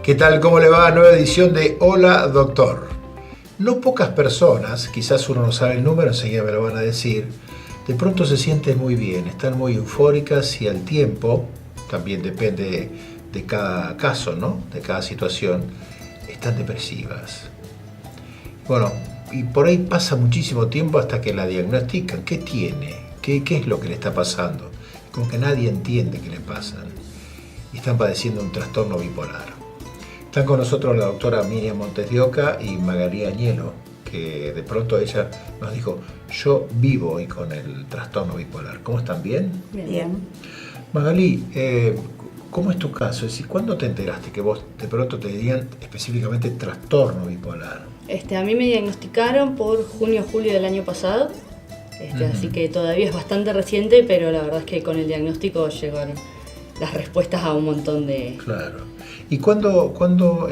¿Qué tal? ¿Cómo le va? Nueva edición de Hola Doctor. No pocas personas, quizás uno no sabe el número, enseguida me lo van a decir, de pronto se sienten muy bien, están muy eufóricas y al tiempo, también depende de cada caso, ¿no? De cada situación, están depresivas. Bueno, y por ahí pasa muchísimo tiempo hasta que la diagnostican. ¿Qué tiene? ¿Qué es lo que le está pasando? Como que nadie entiende qué le pasa. Y están padeciendo un trastorno bipolar. Están con nosotros la doctora Miriam Montes de Oca y Magalí Añelo, que de pronto ella nos dijo, yo vivo hoy con el trastorno bipolar. ¿Cómo están? ¿Bien? Bien. Magalí, ¿cómo es tu caso? Es decir, ¿cuándo te enteraste que vos de pronto te dirían específicamente trastorno bipolar? A mí me diagnosticaron por junio-julio del año pasado, así que todavía es bastante reciente, pero la verdad es que con el diagnóstico llegaron las respuestas a un montón de... Claro. ¿Y cuándo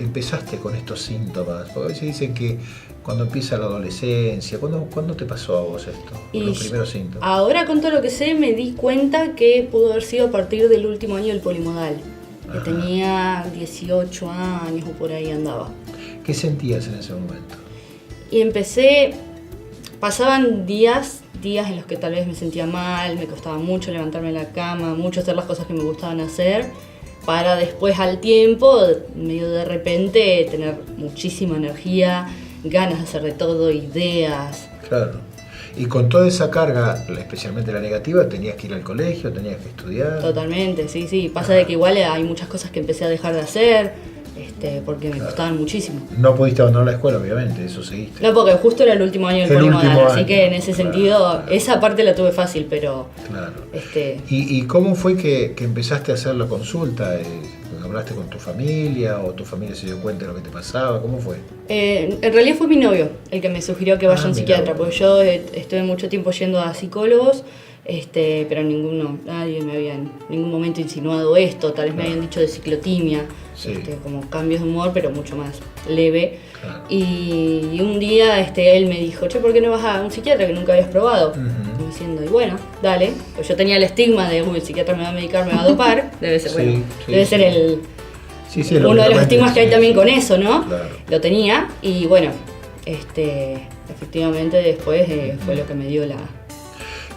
empezaste con estos síntomas? Porque a veces dicen que cuando empieza la adolescencia, ¿cuándo te pasó a vos esto? Los primeros síntomas. Ahora con todo lo que sé me di cuenta que pudo haber sido a partir del último año del polimodal, que tenía 18 años o por ahí andaba. ¿Qué sentías en ese momento? Y pasaban días en los que tal vez me sentía mal, me costaba mucho levantarme de la cama, mucho hacer las cosas que me gustaban hacer, para después al tiempo, medio de repente, tener muchísima energía, ganas de hacer de todo, ideas. Claro. Y con toda esa carga, especialmente la negativa, ¿tenías que ir al colegio, tenías que estudiar? Totalmente, sí. Pasa de que igual hay muchas cosas que empecé a dejar de hacer, porque me costaban muchísimo. No pudiste abandonar la escuela, obviamente, eso seguiste. No, porque justo era el último año del polimodal, así que en ese sentido, esa parte la tuve fácil, pero... Claro. ¿Y cómo fue que empezaste a hacer la consulta? ¿Hablaste con tu familia o tu familia se dio cuenta de lo que te pasaba? ¿Cómo fue? En realidad fue mi novio el que me sugirió que vaya a un psiquiatra, porque yo estuve mucho tiempo yendo a psicólogos, pero nadie me había en ningún momento insinuado esto, tal vez me habían dicho de ciclotimia, como cambios de humor, pero mucho más leve. Claro. Y un día él me dijo, che, ¿por qué no vas a un psiquiatra que nunca habías probado? Uh-huh. Diciendo, y bueno, dale, pues yo tenía el estigma de, el psiquiatra me va a medicar, me va a dopar, debe ser, debe ser uno de los estigmas que hay también con eso, ¿no? Claro. Lo tenía y bueno, efectivamente después fue lo que me dio la...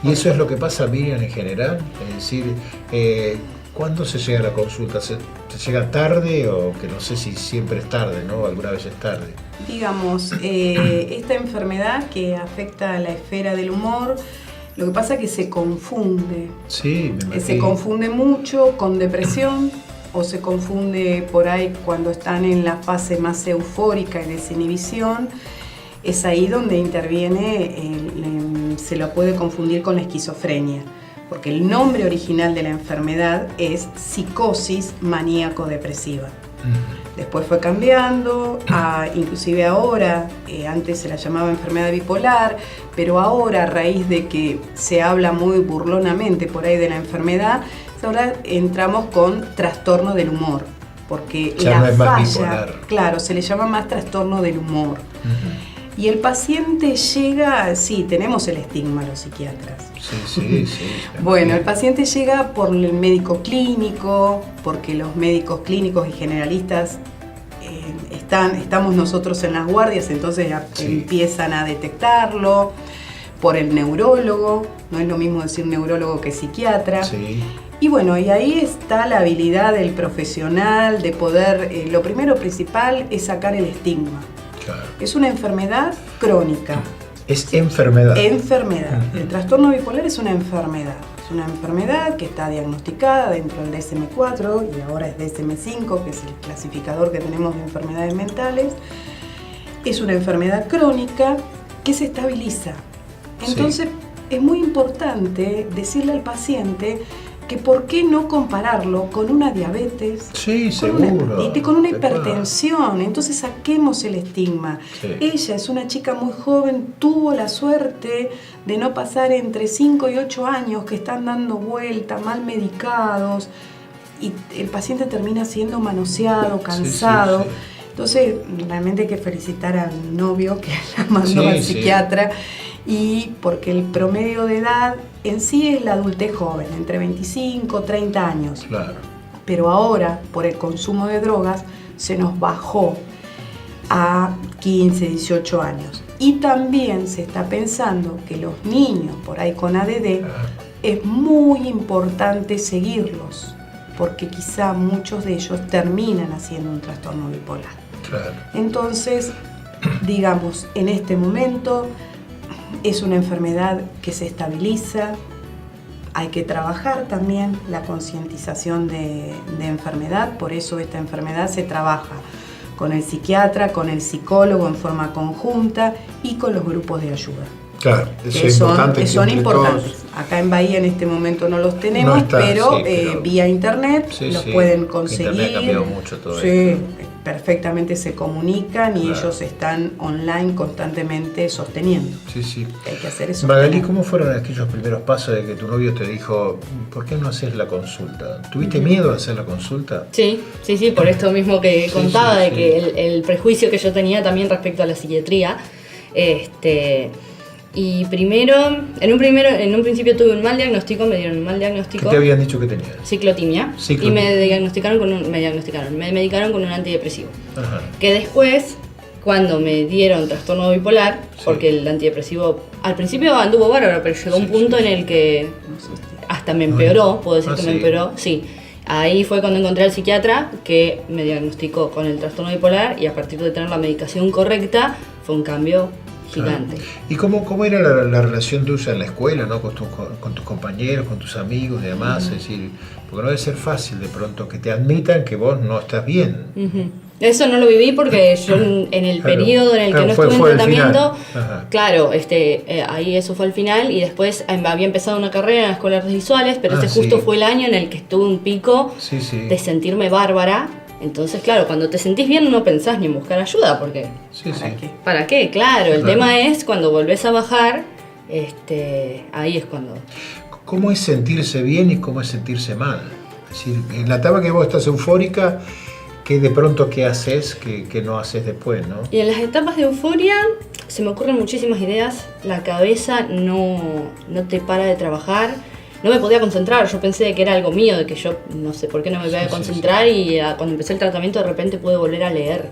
¿Y eso es lo que pasa, Miriam, en general? Es decir, ¿cuándo se llega a la consulta? ¿Se llega tarde o que no sé si siempre es tarde, ¿no? Alguna vez es tarde. Digamos, esta enfermedad que afecta a la esfera del humor, lo que pasa es que se confunde. Sí, me imagino. Se confunde mucho con depresión o se confunde por ahí cuando están en la fase más eufórica y desinhibición. Es ahí donde interviene, se lo puede confundir con la esquizofrenia, porque el nombre original de la enfermedad es psicosis maníaco-depresiva. Uh-huh. Después fue cambiando, inclusive ahora, antes se la llamaba enfermedad bipolar, pero ahora a raíz de que se habla muy burlonamente por ahí de la enfermedad, ahora entramos con trastorno del humor, porque ya la no es más falla, bipolar. Claro, se le llama más trastorno del humor. Uh-huh. Y el paciente llega, sí, tenemos el estigma los psiquiatras. Sí. Bueno, el paciente llega por el médico clínico, porque los médicos clínicos y generalistas estamos nosotros en las guardias, entonces empiezan a detectarlo, por el neurólogo, no es lo mismo decir neurólogo que psiquiatra. Sí. Y bueno, y ahí está la habilidad del profesional de poder, lo primero principal es sacar el estigma. Claro. Es una enfermedad crónica. Es enfermedad. Enfermedad. El trastorno bipolar es una enfermedad. Es una enfermedad que está diagnosticada dentro del DSM-4 y ahora es DSM-5, que es el clasificador que tenemos de enfermedades mentales. Es una enfermedad crónica que se estabiliza. Entonces, es muy importante decirle al paciente que por qué no compararlo con una diabetes, con una hepatitis, con una hipertensión. Entonces saquemos el estigma. Sí. Ella es una chica muy joven, tuvo la suerte de no pasar entre 5 y 8 años que están dando vuelta, mal medicados, y el paciente termina siendo manoseado, cansado. Sí. Entonces, realmente hay que felicitar al novio que la mandó al psiquiatra. Y porque el promedio de edad en sí es la adultez joven, entre 25 y 30 años. Claro. pero ahora por el consumo de drogas se nos bajó a 15, 18 años. Y también se está pensando que los niños por ahí con ADD es muy importante seguirlos, porque quizá muchos de ellos terminan haciendo un trastorno bipolar. Claro. Entonces, digamos, en este momento es una enfermedad que se estabiliza. Hay que trabajar también la concientización de enfermedad, por eso esta enfermedad se trabaja con el psiquiatra, con el psicólogo en forma conjunta y con los grupos de ayuda. Claro, eso que es importante. son importantes. Todos... Acá en Bahía en este momento no los tenemos, no está, pero, sí, pero vía internet los pueden conseguir. Internet ha cambiado mucho todo sí, esto. Perfectamente se comunican y ellos están online constantemente sosteniendo. Sí, sí. Hay que hacer eso. Magalí, ¿cómo fueron aquellos primeros pasos de que tu novio te dijo, ¿por qué no haces la consulta? ¿Tuviste miedo de hacer la consulta? Sí, por esto mismo que contaba, de que el prejuicio que yo tenía también respecto a la psiquiatría. Y en un principio tuve un mal diagnóstico, me dieron un mal diagnóstico. ¿Qué te habían dicho que tenías? Ciclotimia. Y me medicaron con un antidepresivo. Ajá. Que después, cuando me dieron trastorno bipolar, porque el antidepresivo al principio anduvo bárbaro, pero llegó un punto en el que hasta me empeoró, puedo decir que me empeoró, sí. Ahí fue cuando encontré al psiquiatra que me diagnosticó con el trastorno bipolar y a partir de tener la medicación correcta fue un cambio gigante. ¿Y cómo era la relación tuya en la escuela, ¿no? con tus compañeros, con tus amigos y demás? Es decir, porque no debe ser fácil de pronto que te admitan que vos no estás bien. Eso no lo viví porque yo en el periodo en el que no estuve en tratamiento, claro, ahí eso fue al final y después había empezado una carrera en las escuelas visuales, pero justo fue el año en el que estuve un pico de sentirme bárbara. Entonces, claro, cuando te sentís bien no pensás ni en buscar ayuda, porque ¿para qué? Claro, el tema es cuando volvés a bajar, ahí es cuando... ¿Cómo es sentirse bien y cómo es sentirse mal? Es decir, en la etapa que vos estás eufórica, ¿qué de pronto qué haces que no haces después, no? Y en las etapas de euforia se me ocurren muchísimas ideas, la cabeza no te para de trabajar. No me podía concentrar, yo pensé que era algo mío, de que yo no sé por qué no me podía concentrar y cuando empecé el tratamiento de repente pude volver a leer.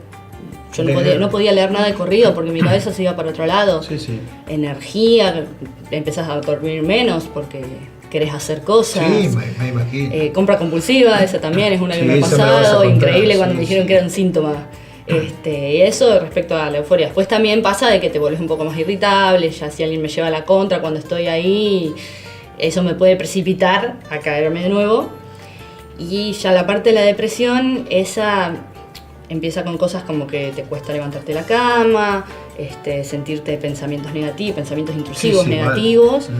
Yo no podía leer nada de corrido porque mi cabeza se iba para otro lado. Energía, empezás a dormir menos porque querés hacer cosas. Sí, me imagino. Compra compulsiva, esa también es una que me ha pasado, increíble cuando me dijeron que era un síntoma. Y eso respecto a la euforia. Después también pasa de que te vuelves un poco más irritable, ya si alguien me lleva a la contra cuando estoy ahí... Eso me puede precipitar a caerme de nuevo. Y ya la parte de la depresión, esa empieza con cosas como que te cuesta levantarte de la cama, sentirte pensamientos negativos, pensamientos intrusivos, negativos.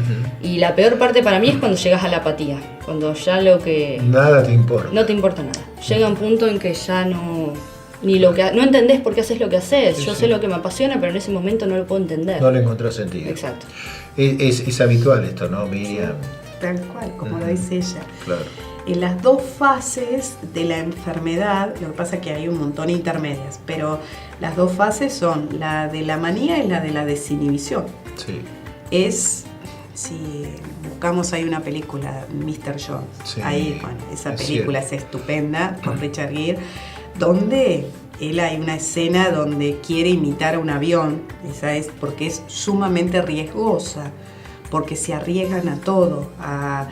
Y la peor parte para mí es cuando llegas a la apatía, cuando ya nada te importa. No te importa nada. Llega un punto en que ya no entendés por qué haces lo que haces. Yo sé lo que me apasiona, pero en ese momento no lo puedo entender. No le encontrás sentido. Exacto. Es habitual esto, ¿no, Miriam? Tal cual, como lo dice ella. Claro. En las dos fases de la enfermedad, lo que pasa es que hay un montón intermedias, pero las dos fases son la de la manía y la de la desinhibición. Sí. Si buscamos, hay una película, Mr. Jones. Sí. Ahí, esa película es estupenda, con Richard Gere, donde hay una escena donde quiere imitar a un avión, esa es porque es sumamente riesgosa, porque se arriesgan a todo, a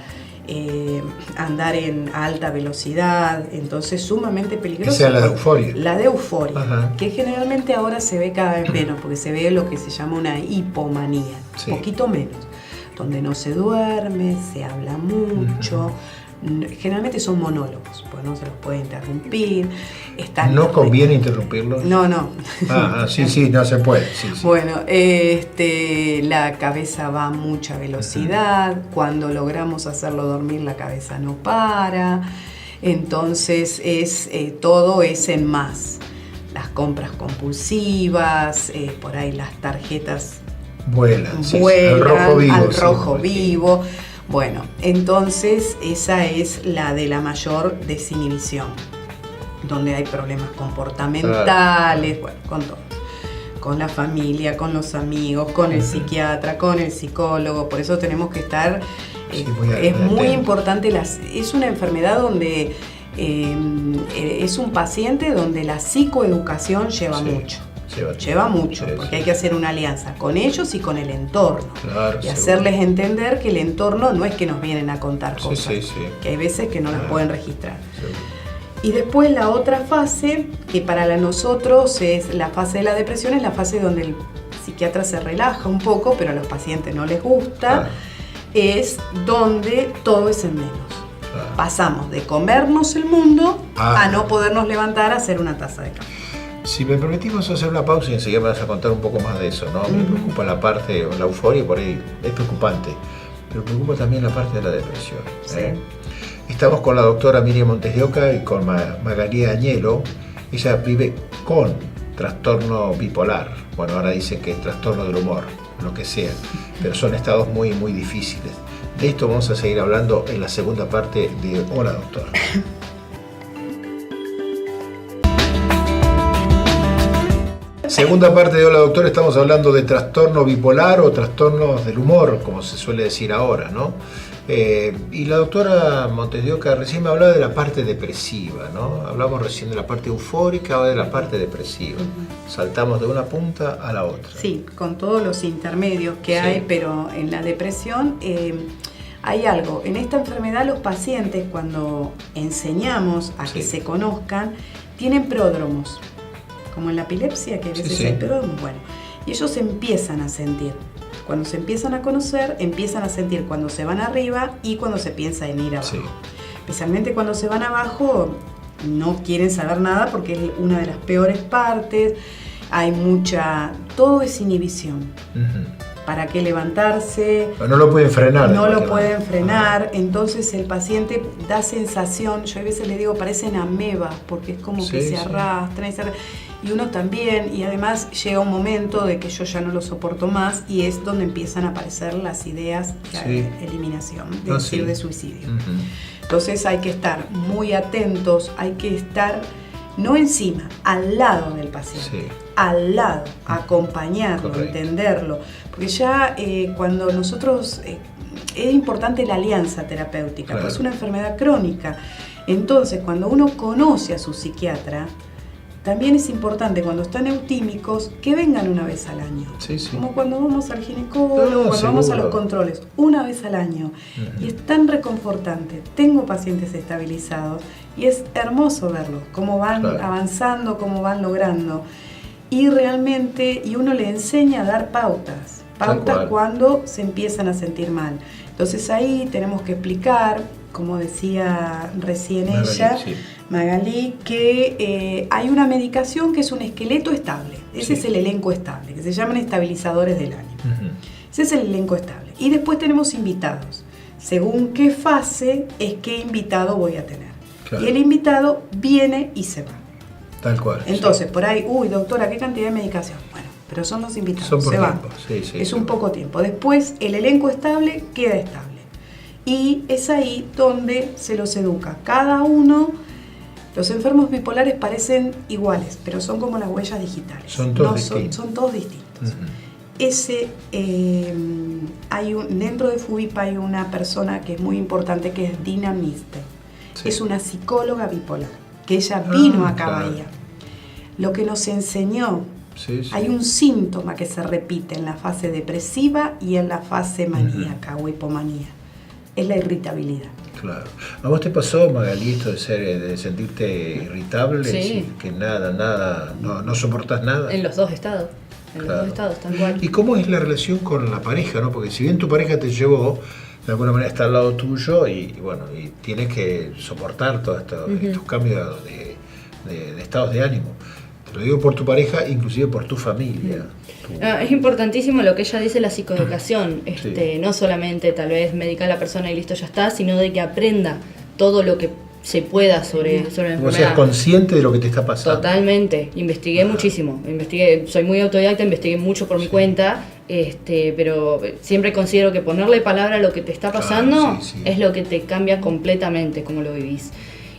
andar a alta velocidad, entonces sumamente peligrosa. Esa es la de euforia. La de euforia, que generalmente ahora se ve cada vez menos, porque se ve lo que se llama una hipomanía, poquito menos, donde no se duerme, se habla mucho. Generalmente son monólogos, pues no se los puede interrumpir. ¿No conviene interrumpirlos? No. Sí, no se puede. Sí. Bueno, la cabeza va a mucha velocidad. Cuando logramos hacerlo dormir, la cabeza no para. Entonces, todo es en más. Las compras compulsivas, por ahí las tarjetas vuelan al rojo vivo. Bueno, entonces esa es la de la mayor desinhibición, donde hay problemas comportamentales, con todo, con la familia, con los amigos, con el psiquiatra, con el psicólogo. Por eso tenemos que estar, es muy importante, es una enfermedad donde Es un paciente donde la psicoeducación lleva mucho. Lleva mucho, porque hay que hacer una alianza con ellos y con el entorno. Claro, y hacerles entender que el entorno no es que nos vienen a contar cosas, que hay veces que no las pueden registrar. Y después la otra fase, que para nosotros es la fase de la depresión, es la fase donde el psiquiatra se relaja un poco, pero a los pacientes no les gusta, es donde todo es en menos. Pasamos de comernos el mundo a no podernos levantar a hacer una taza de café. Si me permitimos hacer una pausa y enseguida me vas a contar un poco más de eso, ¿no? Me preocupa la parte, la euforia, por ahí es preocupante, pero me preocupa también la parte de la depresión. Estamos con la doctora Miriam Montes de Oca y con Magalí Añelo. Ella vive con trastorno bipolar. Bueno, ahora dicen que es trastorno del humor, lo que sea, pero son estados muy, muy difíciles. De esto vamos a seguir hablando en la segunda parte de Hola Doctor. Segunda parte de Hola Doctor, estamos hablando de trastorno bipolar o trastornos del humor, como se suele decir ahora, ¿no? Y la doctora Montes de Oca recién me hablaba de la parte depresiva, ¿no? Hablamos recién de la parte eufórica o de la parte depresiva. Saltamos de una punta a la otra. Sí, con todos los intermedios que hay, pero en la depresión hay algo. En esta enfermedad los pacientes, cuando enseñamos a que se conozcan, tienen pródromos. Como en la epilepsia, que a veces hay pródromos, bueno, y ellos empiezan a sentir. Cuando se empiezan a conocer, empiezan a sentir cuando se van arriba y cuando se piensa en ir abajo. Especialmente cuando se van abajo, no quieren saber nada porque es una de las peores partes. Hay todo es inhibición. ¿Para qué levantarse? Pero no lo pueden frenar. No lo pueden frenar, entonces el paciente da sensación, yo a veces le digo, parecen amebas, porque es como que se arrastran y uno también, y además llega un momento de que yo ya no lo soporto más y es donde empiezan a aparecer las ideas de eliminación, de suicidio. Entonces hay que estar muy atentos, hay que estar no encima, al lado del paciente, al lado, acompañarlo, entenderlo, porque ya cuando nosotros, es importante la alianza terapéutica, porque es una enfermedad crónica. Entonces cuando uno conoce a su psiquiatra, también es importante cuando están eutímicos que vengan una vez al año. Como cuando vamos al ginecólogo, cuando vamos a los controles, una vez al año. Y es tan reconfortante. Tengo pacientes estabilizados y es hermoso verlos, cómo van avanzando, cómo van logrando. Y realmente, y uno le enseña a dar pautas cuando se empiezan a sentir mal. Entonces ahí tenemos que explicar, como decía recién Magalí, que hay una medicación que es un esqueleto estable. Ese es el elenco estable, que se llaman estabilizadores del ánimo. Ese es el elenco estable. Y después tenemos invitados. Según qué fase es qué invitado voy a tener. Y el invitado viene y se va. Tal cual. Entonces, por ahí, doctora, ¿qué cantidad de medicación? Bueno, pero son los invitados, se van. Es un poco tiempo. Después, el elenco estable queda estable. Y es ahí donde se los educa. Cada uno, los enfermos bipolares parecen iguales, pero son como las huellas digitales. Son todos distintos. Dentro de FUBIP hay una persona que es muy importante, que es Dina Miste. Es una psicóloga bipolar, que ella vino acá a Bahía. Lo que nos enseñó, hay un síntoma que se repite en la fase depresiva y en la fase maníaca o hipomanía. Es la irritabilidad. Claro. ¿A vos te pasó, Magalí, esto de sentirte irritable? Que no soportás nada. En los dos estados. En los dos estados, tal cual. ¿Y cómo es la relación con la pareja, no? Porque si bien tu pareja te llevó, de alguna manera está al lado tuyo y tienes que soportar todos estos cambios de estados de ánimo. Te lo digo por tu pareja, inclusive por tu familia. Es importantísimo lo que ella dice, la psicoeducación. No solamente tal vez medicar a la persona y listo, ya está, sino de que aprenda todo lo que se pueda sobre la enfermedad. O sea, consciente de lo que te está pasando. Totalmente. Investigué muchísimo. Soy muy autodidacta, investigué mucho por mi cuenta, pero siempre considero que ponerle palabra a lo que te está pasando es lo que te cambia completamente cómo lo vivís.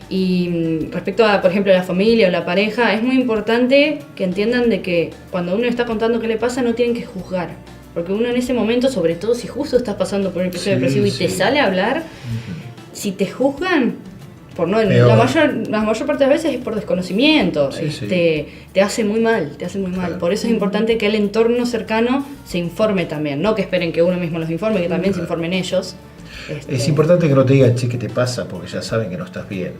Y respecto a, por ejemplo, la familia o la pareja, es muy importante que entiendan de que cuando uno está contando qué le pasa, no tienen que juzgar. Porque uno en ese momento, sobre todo si justo estás pasando por un episodio depresivo y te sale a hablar, si te juzgan, La mayor parte de las veces es por desconocimiento. Te hace muy mal. Claro. Por eso es importante que el entorno cercano se informe también, no que esperen que uno mismo los informe, que también se informen ellos. Es importante que no te digan, che, ¿qué te pasa? Porque ya saben que no estás bien.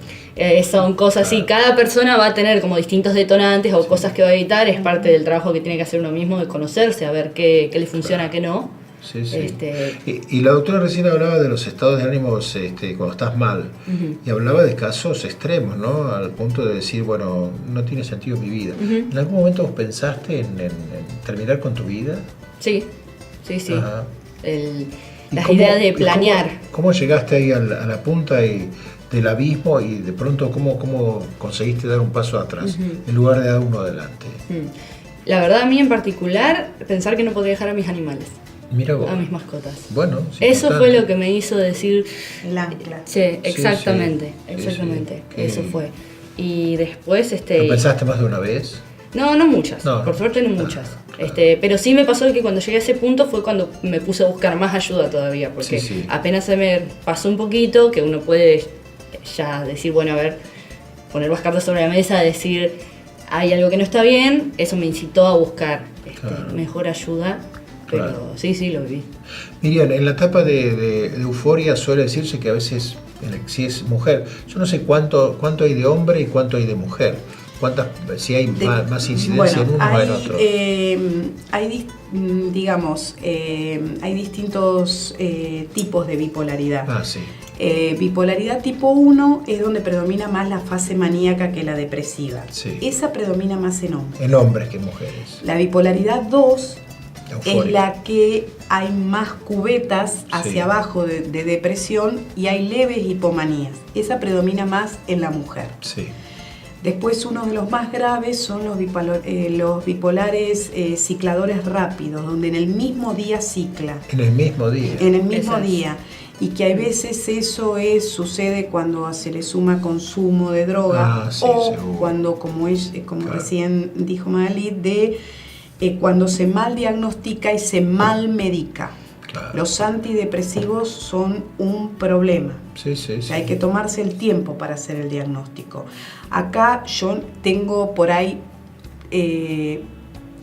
Son cosas así, cada persona va a tener como distintos detonantes o cosas que va a evitar, es parte del trabajo que tiene que hacer uno mismo de conocerse, a ver qué le funciona, qué no. Sí. Y la doctora recién hablaba de los estados de ánimos cuando estás mal, y hablaba de casos extremos, ¿no? Al punto de decir, bueno, no tiene sentido mi vida. ¿En algún momento vos pensaste en terminar con tu vida? Sí. Las ideas de planear. ¿Cómo llegaste ahí a la punta del abismo y de pronto cómo conseguiste dar un paso atrás en lugar de dar uno adelante? La verdad, a mí en particular, pensar que no podría dejar a mis animales. Mira vos. A mis mascotas. Bueno, eso fue lo que me hizo decir... El ancla. Sí, exactamente. Eso fue. Y después... ¿Lo pensaste más de una vez? No muchas. Por suerte no muchas. Pero sí me pasó que cuando llegué a ese punto fue cuando me puse a buscar más ayuda todavía, porque apenas se me pasó un poquito, que uno puede ya decir, bueno, a ver, poner las cartas sobre la mesa, decir, hay algo que no está bien, eso me incitó a buscar mejor ayuda. Pero sí, lo viví. Miriam, en la etapa de euforia suele decirse que a veces, si es mujer, yo no sé cuánto hay de hombre y cuánto hay de mujer. Si hay más incidencia en uno o en otro. Hay distintos tipos de bipolaridad. Sí. Bipolaridad tipo 1 es donde predomina más la fase maníaca que la depresiva. Sí. Esa predomina más en hombres. En hombres que en mujeres. La bipolaridad 2 eufórica. Es la que hay más cubetas hacia abajo de depresión y hay leves hipomanías. Esa predomina más en la mujer. Sí. Después, uno de los más graves son los bipolares cicladores rápidos, donde en el mismo día cicla. En el mismo día. En el mismo día. Y que a veces eso sucede cuando se le suma consumo de droga seguro. Cuando, como recién dijo Magali, cuando se mal diagnostica y se mal medica. Claro. Los antidepresivos son un problema. Sí. Hay que tomarse el tiempo para hacer el diagnóstico. Acá yo tengo por ahí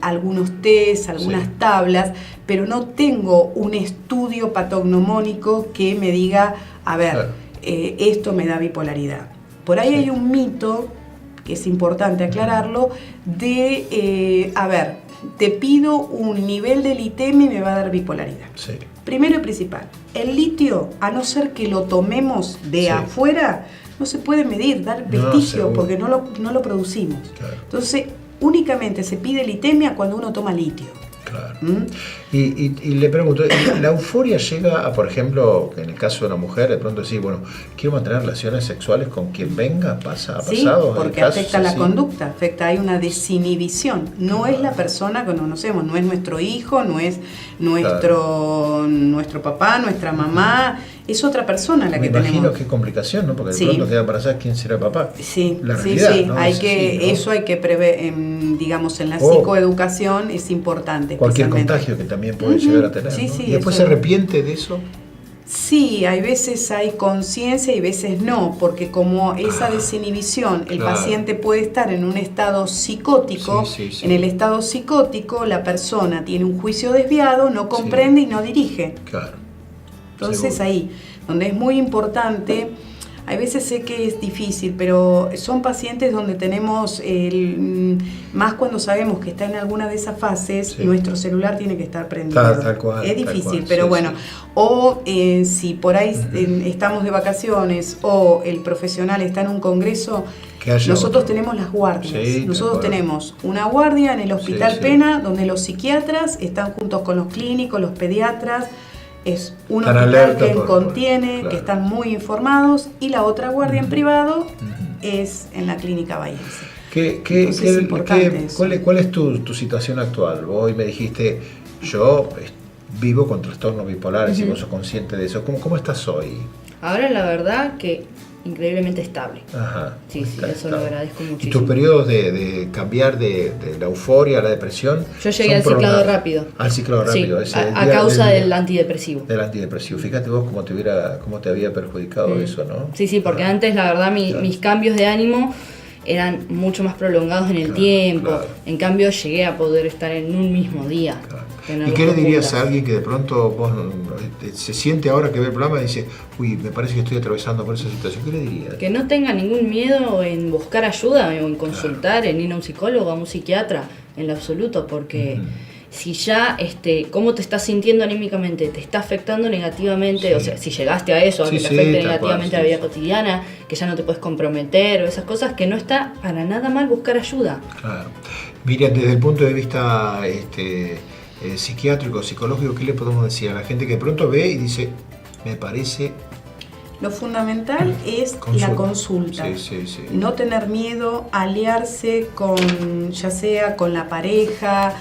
algunos test, algunas tablas, pero no tengo un estudio patognomónico que me diga, a ver, esto me da bipolaridad. Por ahí hay un mito, que es importante aclararlo, de, te pido un nivel de litemi y me va a dar bipolaridad. Sí. Primero y principal, el litio, a no ser que lo tomemos de afuera, no se puede medir, dar vestigio, porque no lo producimos. Claro. Entonces, únicamente se pide litemia cuando uno toma litio. Claro. Y le pregunto, ¿la euforia llega a, por ejemplo, en el caso de una mujer, de pronto decir, bueno, quiero mantener relaciones sexuales con quien venga? ¿Ha pasado? Porque afecta la conducta, hay una desinhibición. No es la persona que conocemos, no es nuestro hijo, no es nuestro papá, nuestra mamá, es otra persona la que tenemos. Me imagino qué complicación, ¿no? Porque de pronto queda para saber quién será papá. Sí, la realidad, ¿no? Eso hay que prever, digamos, en la psicoeducación es importante. Cualquier contagio que también puede llegar a tener. Sí, ¿no? ¿Y después se arrepiente de eso? Sí, hay veces hay conciencia y veces no, porque como esa desinhibición, el paciente puede estar en un estado psicótico, en el estado psicótico la persona tiene un juicio desviado, no comprende y no dirige. Claro. Entonces ahí, donde es muy importante, hay veces sé que es difícil, pero son pacientes donde tenemos, más cuando sabemos que está en alguna de esas fases, nuestro celular tiene que estar prendido. Tal cual, es difícil, pero bueno. O si por ahí estamos de vacaciones o el profesional está en un congreso, nosotros tenemos las guardias. Nosotros tenemos una guardia en el Hospital Pena, donde los psiquiatras están juntos con los clínicos, los pediatras. Es un hospital que contiene, que están muy informados, y la otra guardia en privado es en la clínica Bahiense. ¿Cuál es tu situación actual? Vos hoy me dijiste, yo vivo con trastornos bipolares y vos sos consciente de eso. ¿Cómo estás hoy? Ahora la verdad que increíblemente estable. Ajá. Sí, eso lo agradezco ¿Y muchísimo. tus periodos de cambiar de la euforia a la depresión? Yo llegué al ciclado rápido. Al ciclado rápido. Sí, a causa del antidepresivo. Del antidepresivo. Fíjate vos cómo te había perjudicado eso, ¿no? Sí, porque antes la verdad mis cambios de ánimo eran mucho más prolongados en el tiempo. Claro. En cambio llegué a poder estar en un mismo día. Claro. ¿Y qué le dirías a alguien que de pronto vos se siente ahora que ve el programa y dice, uy, me parece que estoy atravesando por esa situación? ¿Qué le dirías? Que no tenga ningún miedo en buscar ayuda o en consultar, en ir a un psicólogo, a un psiquiatra, en lo absoluto, porque si ya cómo te estás sintiendo anímicamente te está afectando negativamente, o sea, si llegaste a eso, a que te afecte negativamente la vida cotidiana, que ya no te puedes comprometer o esas cosas, que no está para nada mal buscar ayuda. Claro. Miriam, desde el punto de vista psiquiátrico, psicológico, ¿qué le podemos decir a la gente que de pronto ve y dice, me parece... Lo fundamental es la consulta. Sí. No tener miedo, aliarse con, ya sea con la pareja,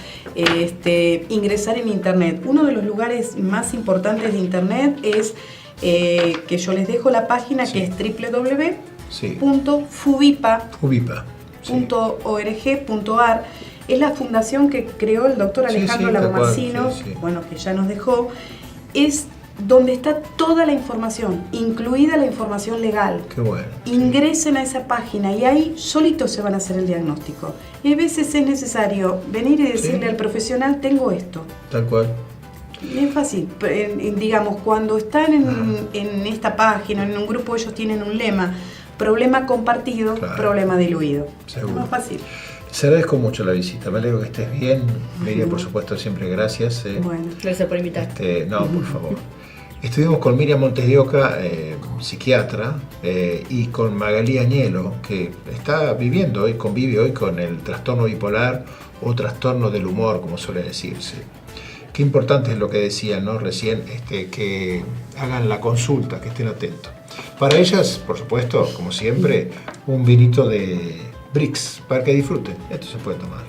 ingresar en internet. Uno de los lugares más importantes de internet es que yo les dejo la página que es www.fubipa.org.ar. Es la fundación que creó el doctor Alejandro Lagomarsino, que ya nos dejó. Es donde está toda la información, incluida la información legal. Qué bueno. Ingresen a esa página y ahí solitos se van a hacer el diagnóstico. Y a veces es necesario venir y decirle al profesional, tengo esto. Tal cual. Es fácil. Digamos, cuando están en esta página, en un grupo, ellos tienen un lema: problema compartido, problema diluido. Seguro. Es más fácil. Les agradezco mucho la visita, me alegro que estés bien. Miriam, por supuesto, siempre gracias. Bueno, gracias por invitar. No, por favor. Estuvimos con Miriam Montes de Oca, psiquiatra, y con Magalí Añelo, que está viviendo hoy, convive hoy con el trastorno bipolar o trastorno del humor, como suele decirse. Qué importante es lo que decían, ¿no? Recién, que hagan la consulta, que estén atentos. Para ellas, por supuesto, como siempre, un vinito de Brix, para que disfruten. Esto se puede tomar.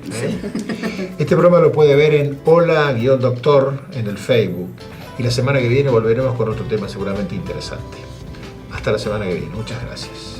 Este programa lo puede ver en Hola-Doctor en el Facebook. Y la semana que viene volveremos con otro tema seguramente interesante. Hasta la semana que viene. Muchas gracias.